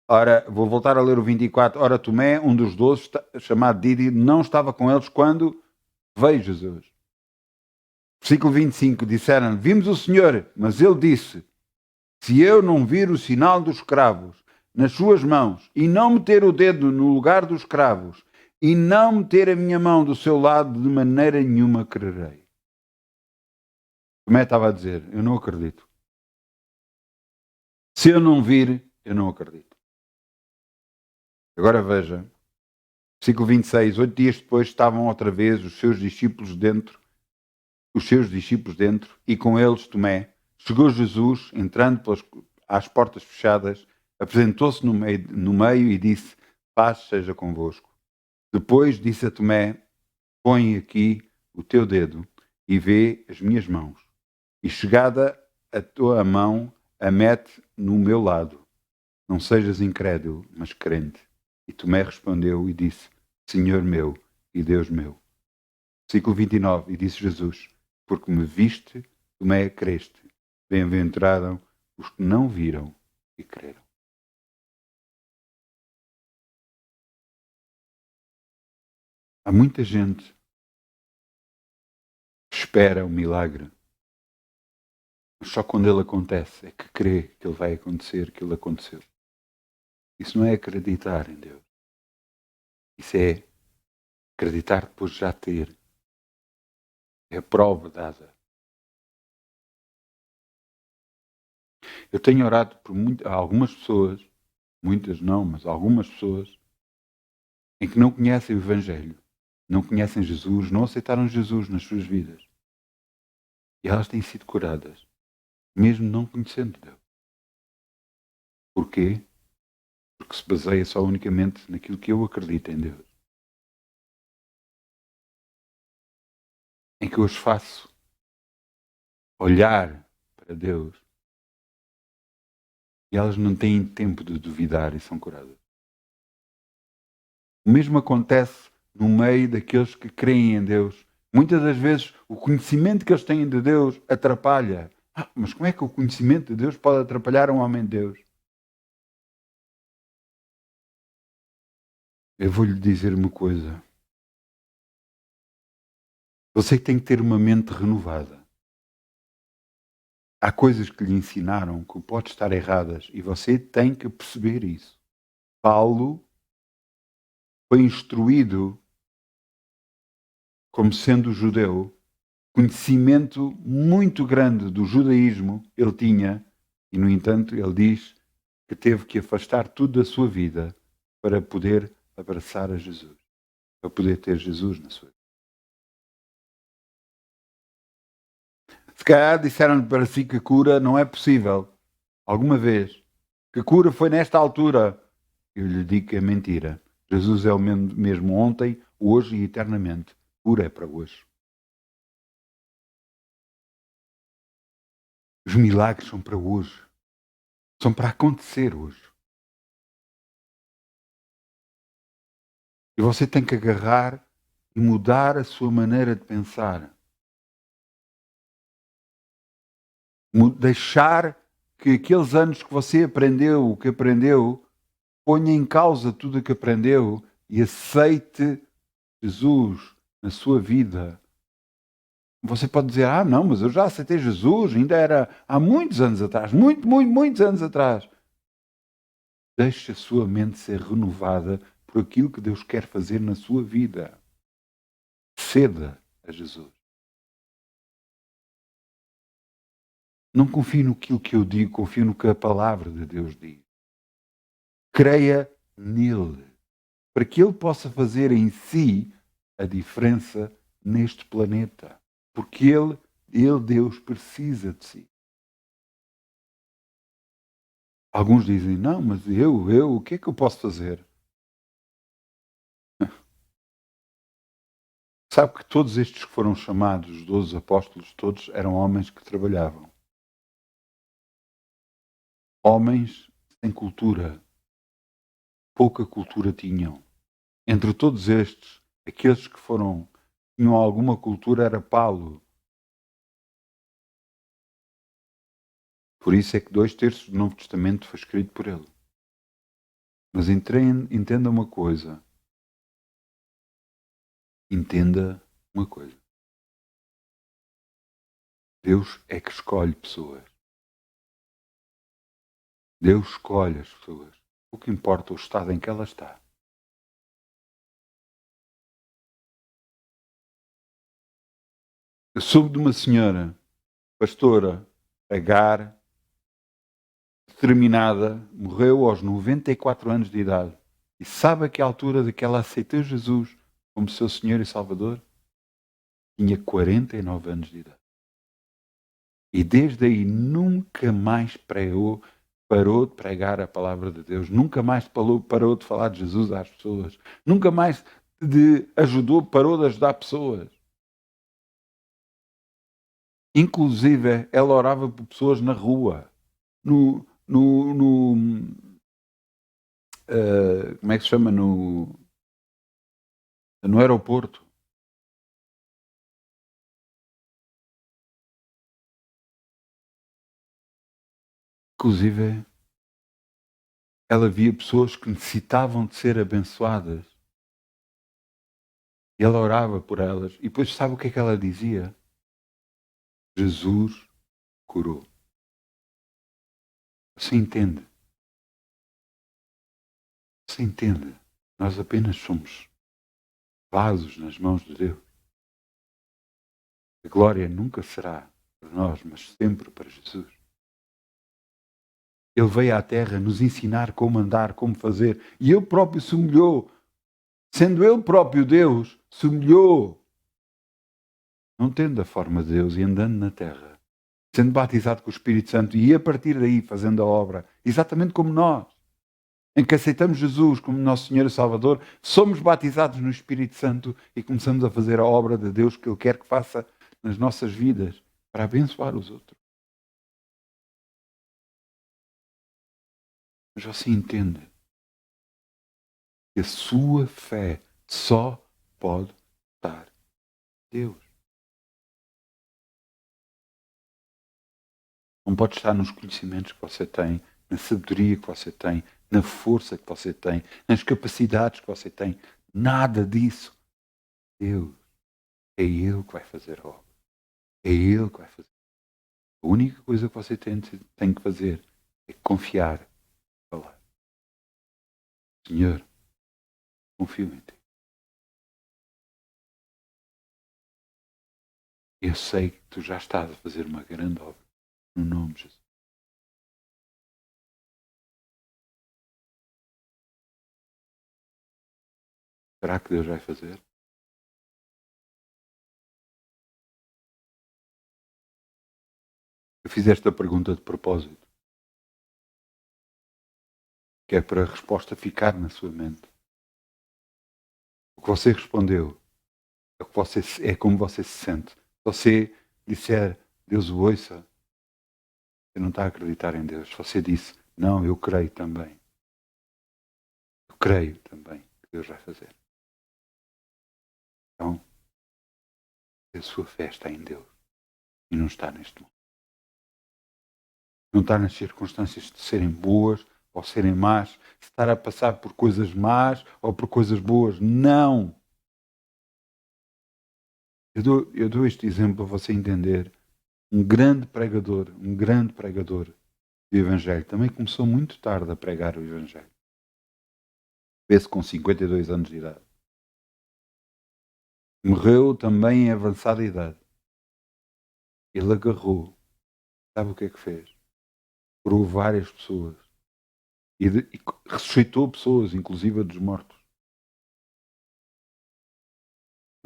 Ora, vou voltar a ler o 24. Ora, Tomé, um dos 12, chamado Didi, não estava com eles quando veio Jesus. Versículo 25, disseram: Vimos o Senhor, mas ele disse: Se eu não vir o sinal dos cravos nas suas mãos, e não meter o dedo no lugar dos cravos, e não meter a minha mão do seu lado, de maneira nenhuma crerei. Tomé estava a dizer: Eu não acredito. Se eu não vir, eu não acredito. Agora veja, versículo 26, 8 dias depois estavam outra vez os seus discípulos dentro, e com eles Tomé. Chegou Jesus, entrando às portas fechadas, apresentou-se no meio e disse: Paz seja convosco. Depois disse a Tomé: Põe aqui o teu dedo e vê as minhas mãos. E chegada a tua mão, a mete no meu lado. Não sejas incrédulo, mas crente. E Tomé respondeu e disse: Senhor meu e Deus meu. Versículo 29. E disse Jesus: Porque me viste, Tomé, creste. Bem-aventuraram os que não viram e creram. Há muita gente que espera o milagre, mas só quando ele acontece é que crê que ele vai acontecer, que ele aconteceu. Isso não é acreditar em Deus. Isso é acreditar depois de já ter. É a prova dada. Eu tenho orado por algumas pessoas, muitas não, mas algumas pessoas, em que não conhecem o Evangelho, não conhecem Jesus, não aceitaram Jesus nas suas vidas. E elas têm sido curadas, mesmo não conhecendo Deus. Porquê? Porque se baseia só unicamente naquilo que eu acredito em Deus. Em que eu as faço olhar para Deus e elas não têm tempo de duvidar e são curadas. O mesmo acontece no meio daqueles que creem em Deus. Muitas das vezes o conhecimento que eles têm de Deus atrapalha. Mas como é que o conhecimento de Deus pode atrapalhar um homem de Deus? Eu vou-lhe dizer uma coisa. Você tem que ter uma mente renovada. Há coisas que lhe ensinaram que podem estar erradas e você tem que perceber isso. Paulo foi instruído como sendo judeu, conhecimento muito grande do judaísmo ele tinha, e no entanto ele diz que teve que afastar tudo da sua vida para poder abraçar a Jesus, para poder ter Jesus na sua vida. Se calhar disseram-lhe para si que a cura não é possível, alguma vez, que a cura foi nesta altura. Eu lhe digo que é mentira. Jesus é o mesmo ontem, hoje e eternamente. Cura é para hoje. Os milagres são para hoje. São para acontecer hoje. E você tem que agarrar e mudar a sua maneira de pensar. Deixar que aqueles anos que você aprendeu, o que aprendeu, ponha em causa tudo o que aprendeu e aceite Jesus na sua vida. Você pode dizer, não, mas eu já aceitei Jesus, ainda era há muitos anos atrás, muitos anos atrás. Deixe a sua mente ser renovada por aquilo que Deus quer fazer na sua vida. Ceda a Jesus. Não confie no que eu digo, confie no que a palavra de Deus diz. Creia nele, para que ele possa fazer em si a diferença neste planeta. Porque ele, Deus, precisa de si. Alguns dizem, não, mas o que é que eu posso fazer? Sabe que todos estes que foram chamados, os 12 apóstolos, todos eram homens que trabalhavam. Homens sem cultura, pouca cultura tinham. Entre todos estes, aqueles que tinham alguma cultura era Paulo. Por isso é que 2/3 do Novo Testamento foi escrito por ele. Mas entenda uma coisa. Entenda uma coisa. Deus é que escolhe pessoas. Deus escolhe as pessoas. O que importa é o estado em que ela está. Eu soube de uma senhora, pastora, Agar, determinada, morreu aos 94 anos de idade. E sabe a que altura de que ela aceitou Jesus como seu Senhor e Salvador? Tinha 49 anos de idade. E desde aí nunca mais parou de pregar a palavra de Deus, nunca mais parou de falar de Jesus às pessoas, nunca mais parou de ajudar pessoas. Inclusive, ela orava por pessoas na rua, como é que se chama? No aeroporto. Inclusive, ela via pessoas que necessitavam de ser abençoadas. E ela orava por elas. E depois sabe o que é que ela dizia? Jesus curou. Você entende? Você entende? Nós apenas somos vasos nas mãos de Deus. A glória nunca será para nós, mas sempre para Jesus. Ele veio à Terra nos ensinar como andar, como fazer. E Ele próprio se humilhou. Sendo Ele próprio Deus, se humilhou. Não tendo a forma de Deus e andando na Terra. Sendo batizado com o Espírito Santo e a partir daí fazendo a obra. Exatamente como nós. Em que aceitamos Jesus como nosso Senhor e Salvador, somos batizados no Espírito Santo e começamos a fazer a obra de Deus que Ele quer que faça nas nossas vidas para abençoar os outros. Mas você entende que a sua fé só pode estar em Deus. Não pode estar nos conhecimentos que você tem, na sabedoria que você tem, na força que você tem, nas capacidades que você tem. Nada disso. Deus, é Ele que vai fazer a obra. É Ele que vai fazer. A única coisa que você tem que fazer é confiar. Falar. Senhor, confio em Ti. Eu sei que Tu já estás a fazer uma grande obra. No nome de Jesus. Será que Deus vai fazer? Eu fiz esta pergunta de propósito, que é para a resposta ficar na sua mente. O que você respondeu é como você se sente. Se você disser, Deus o ouça, você não está a acreditar em Deus. Se você disse, não, eu creio também. Eu creio também que Deus vai fazer. Então, a sua fé está em Deus e não está neste mundo. Não está nas circunstâncias de serem boas ou serem más, de estar a passar por coisas más ou por coisas boas. Não! Eu dou este exemplo para você entender. Um grande pregador do Evangelho, também começou muito tarde a pregar o Evangelho. Vê-se com 52 anos de idade. Morreu também em avançada idade. Ele agarrou, sabe o que é que fez? Curou várias pessoas e ressuscitou pessoas, inclusive a dos mortos.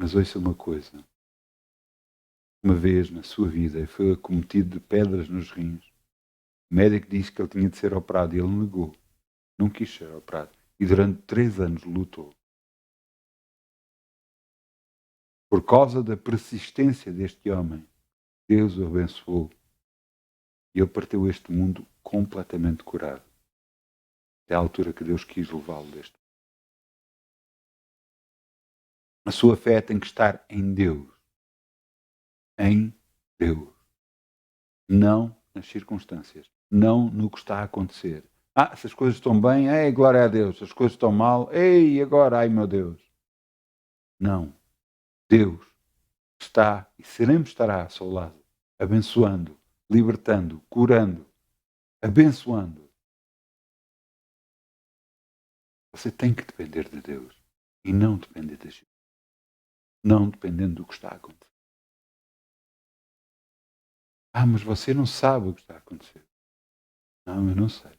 Mas ouça uma coisa: uma vez na sua vida foi acometido de pedras nos rins. O médico disse que ele tinha de ser operado e ele negou. Não quis ser operado. E durante 3 anos lutou. Por causa da persistência deste homem, Deus o abençoou e ele partiu este mundo completamente curado. Até à altura que Deus quis levá-lo deste mundo. A sua fé tem que estar em Deus. Em Deus. Não nas circunstâncias. Não no que está a acontecer. Se as coisas estão bem, glória a Deus. Se as coisas estão mal, agora, ai meu Deus. Não. Deus está e sempre estará ao seu lado, abençoando, libertando, curando, abençoando. Você tem que depender de Deus e não depender das gente. Não dependendo do que está a acontecer. Mas você não sabe o que está a acontecer. Não, eu não sei.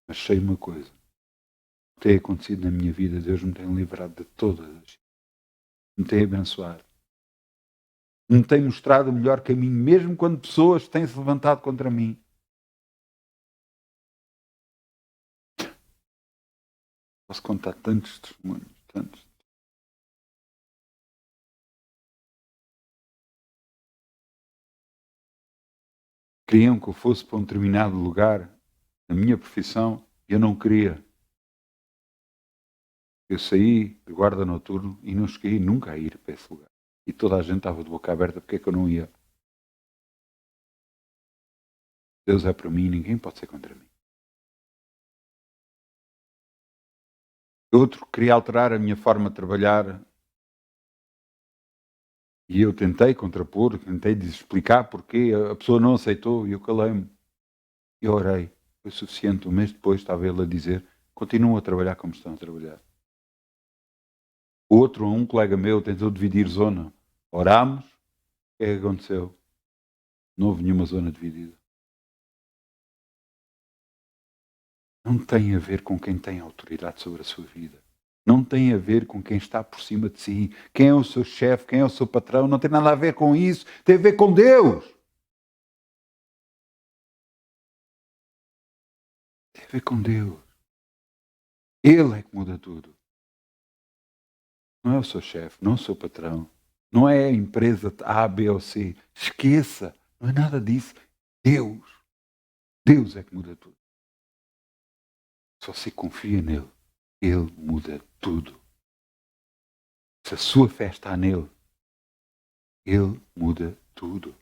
Mas sei uma coisa. O que tem acontecido na minha vida, Deus me tem livrado de todas as. Me tem abençoado. Me tem mostrado o melhor caminho, mesmo quando pessoas têm se levantado contra mim. Posso contar tantos testemunhos, tantos. Queriam que eu fosse para um determinado lugar, na minha profissão, e eu não queria. Eu saí de guarda noturno e não cheguei nunca a ir para esse lugar. E toda a gente estava de boca aberta, porque é que eu não ia? Deus é para mim, ninguém pode ser contra mim. Outro queria alterar a minha forma de trabalhar e eu tentei contrapor, tentei explicar porque a pessoa não aceitou e eu calei-me. E orei. Foi suficiente. Um mês depois estava ele a dizer: continuam a trabalhar como estão a trabalhar. Um colega meu, tentou dividir zona. Orámos. O que é que aconteceu? Não houve nenhuma zona dividida. Não tem a ver com quem tem autoridade sobre a sua vida. Não tem a ver com quem está por cima de si. Quem é o seu chefe, quem é o seu patrão. Não tem nada a ver com isso. Tem a ver com Deus. Tem a ver com Deus. Ele é que muda tudo. Não é o seu chefe, não é o seu patrão. Não é a empresa A, B ou C. Esqueça. Não é nada disso. Deus. Deus é que muda tudo. Se você confia nele, ele muda tudo. Se a sua fé está nele, ele muda tudo.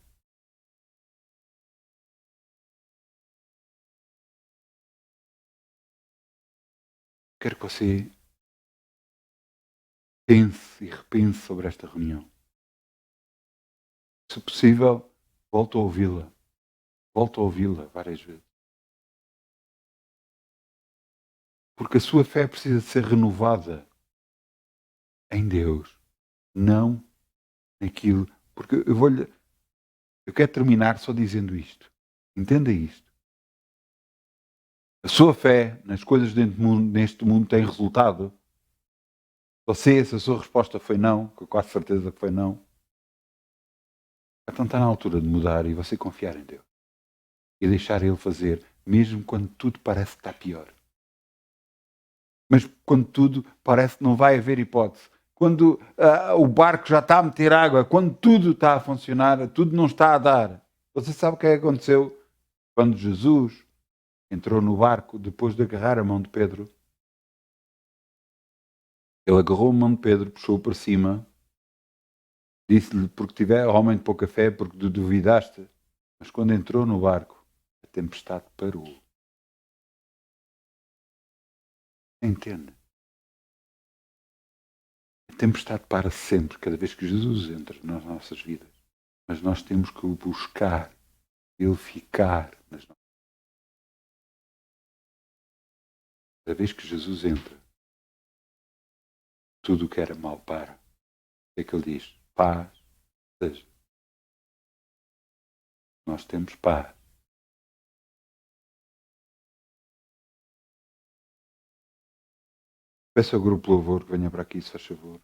Quero que você pense e repense sobre esta reunião. Se possível, volte a ouvi-la. Volte a ouvi-la várias vezes. Porque a sua fé precisa ser renovada em Deus, não naquilo. Porque eu quero terminar só dizendo isto. Entenda isto. A sua fé nas coisas neste mundo tem resultado. Se a sua resposta foi não, com quase certeza que foi não, então está na altura de mudar e você confiar em Deus. E deixar Ele fazer, mesmo quando tudo parece que está pior. Mas quando tudo parece que não vai haver hipótese. Quando o barco já está a meter água, quando tudo está a funcionar, tudo não está a dar. Você sabe o que é que aconteceu? Quando Jesus entrou no barco, depois de agarrar a mão de Pedro, ele agarrou a mão de Pedro, puxou-o para cima, disse-lhe, porque tiver homem de pouca fé, porque duvidaste. Mas quando entrou no barco, a tempestade parou. Entende? A tempestade para sempre, cada vez que Jesus entra nas nossas vidas. Mas nós temos que o buscar, ele ficar nas nossas vidas. Cada vez que Jesus entra, tudo o que era mal para. É que ele diz, paz seja. Nós temos paz. Peço ao grupo Louvor que venha para aqui, se faz favor.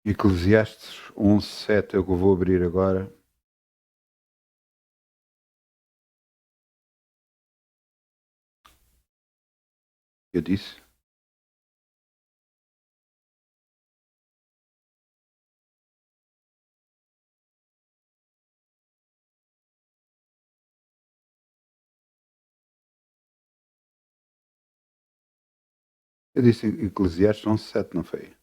Eclesiastes 11:7 é o que eu vou abrir agora. Eu disse. Eu disse Eclesiastes 11:7, não foi?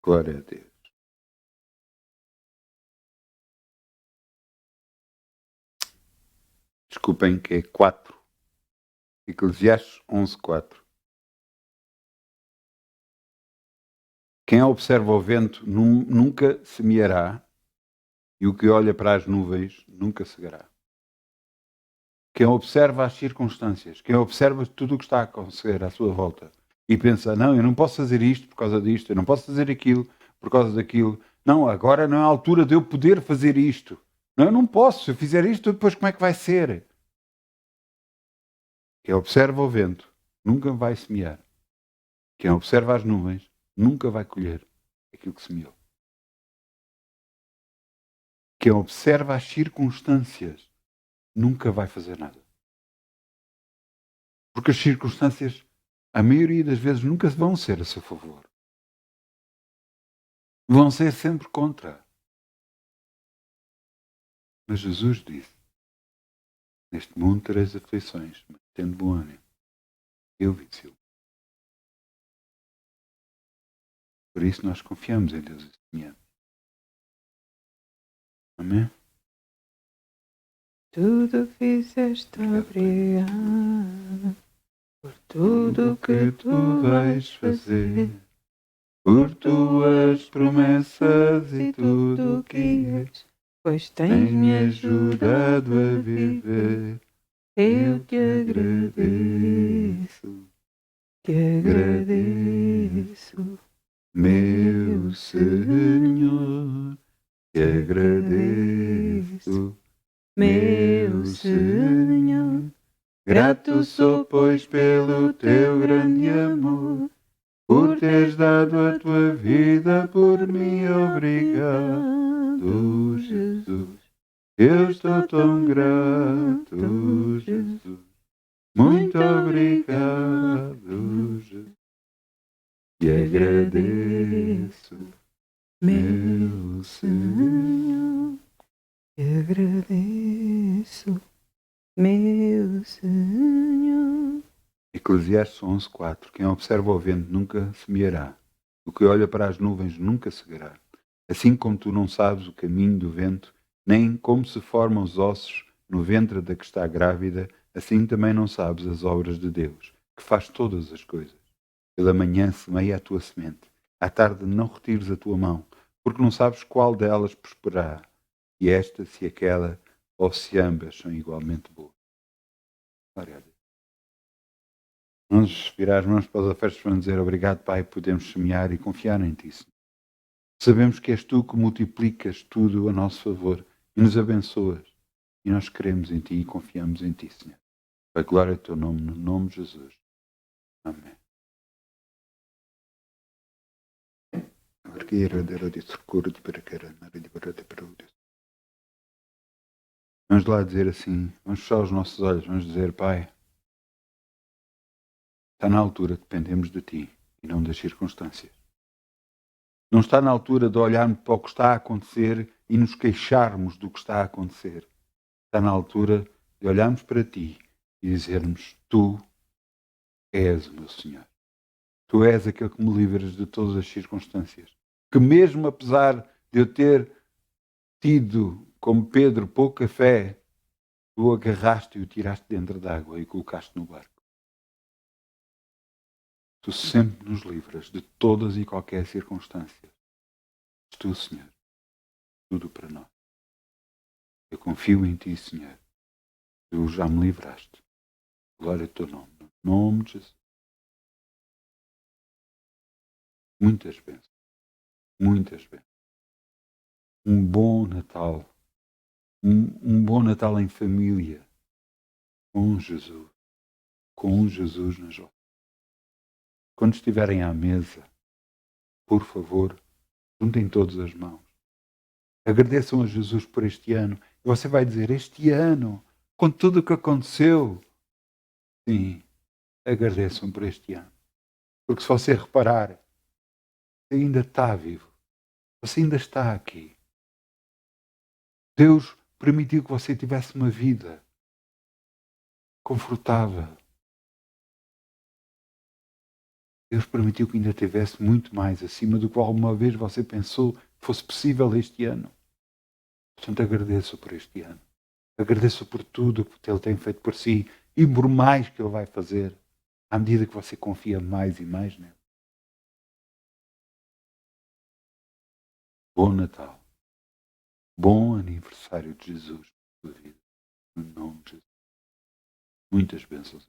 Glória a Deus. Desculpem que é 4. Eclesiastes 11:4. Quem observa o vento nunca semeará, e o que olha para as nuvens nunca cegará. Quem observa as circunstâncias, quem observa tudo o que está a acontecer à sua volta e pensa, não, eu não posso fazer isto por causa disto, eu não posso fazer aquilo por causa daquilo. Não, agora não é a altura de eu poder fazer isto. Não, eu não posso. Se eu fizer isto, depois como é que vai ser? Quem observa o vento nunca vai semear. Quem observa as nuvens nunca vai colher aquilo que semeou. Quem observa as circunstâncias nunca vai fazer nada. Porque as circunstâncias, a maioria das vezes, nunca vão ser a seu favor. Vão ser sempre contra. Mas Jesus disse, neste mundo tereis aflições, mas tendo bom ânimo. Eu venci-o. Por isso nós confiamos em Deus e semeamos. Amém? Tudo fizeste obrigado por tudo que tu vais fazer, por tuas promessas e tudo que és, pois tens-me ajudado a viver. Eu te agradeço, meu Senhor, te agradeço. meu Senhor. Grato sou, pois, pelo teu grande amor, por teres dado a tua vida por mim. Obrigado, Jesus. Eu estou tão grato, Jesus. Muito obrigado, Jesus. Te agradeço, meu Senhor. Te agradeço, meu Senhor. Eclesiastes 11:4. Quem observa o vento nunca semeará. O que olha para as nuvens nunca cegará. Assim como tu não sabes o caminho do vento, nem como se formam os ossos no ventre da que está grávida, assim também não sabes as obras de Deus, que faz todas as coisas. Pela manhã semeia a tua semente, à tarde não retires a tua mão, porque não sabes qual delas prosperará, se esta, se aquela, ou se ambas são igualmente boas. Glória a Deus. Vamos virar as mãos para os ofertas para dizer obrigado, Pai, podemos semear e confiar em Ti, Senhor. Sabemos que és Tu que multiplicas tudo a nosso favor e nos abençoas. E nós queremos em Ti e confiamos em Ti, Senhor. Pai, glória ao Teu nome, no nome de Jesus. Amém. Vamos lá dizer assim, vamos fechar os nossos olhos, vamos dizer, Pai, está na altura, dependemos de Ti e não das circunstâncias. Não está na altura de olharmos para o que está a acontecer e nos queixarmos do que está a acontecer. Está na altura de olharmos para Ti e dizermos, Tu és o meu Senhor. Tu és aquele que me livras de todas as circunstâncias. Que mesmo apesar de eu ter tido, como Pedro, pouca fé, tu agarraste e o tiraste dentro d'água e o colocaste no barco. Tu sempre nos livras de todas e qualquer circunstância. Tu, Senhor, tudo para nós. Eu confio em Ti, Senhor. Tu já me livraste. Glória ao Teu nome. No nome de Jesus. Muitas bênçãos. Muitas bênçãos. Um bom Natal. Um bom Natal em família. Com Jesus. Com Jesus nas vossas. Quando estiverem à mesa, por favor, juntem todas as mãos. Agradeçam a Jesus por este ano. E você vai dizer, este ano, com tudo o que aconteceu, sim, agradeçam por este ano. Porque se você reparar, você ainda está vivo. Você ainda está aqui. Deus permitiu que você tivesse uma vida confortável. Deus permitiu que ainda tivesse muito mais acima do que alguma vez você pensou que fosse possível este ano. Portanto, agradeço por este ano. Agradeço por tudo que Ele tem feito por si e por mais que Ele vai fazer, à medida que você confia mais e mais nele. Bom Natal. Bom aniversário de Jesus na sua vida. No nome de Jesus. Muitas bênçãos.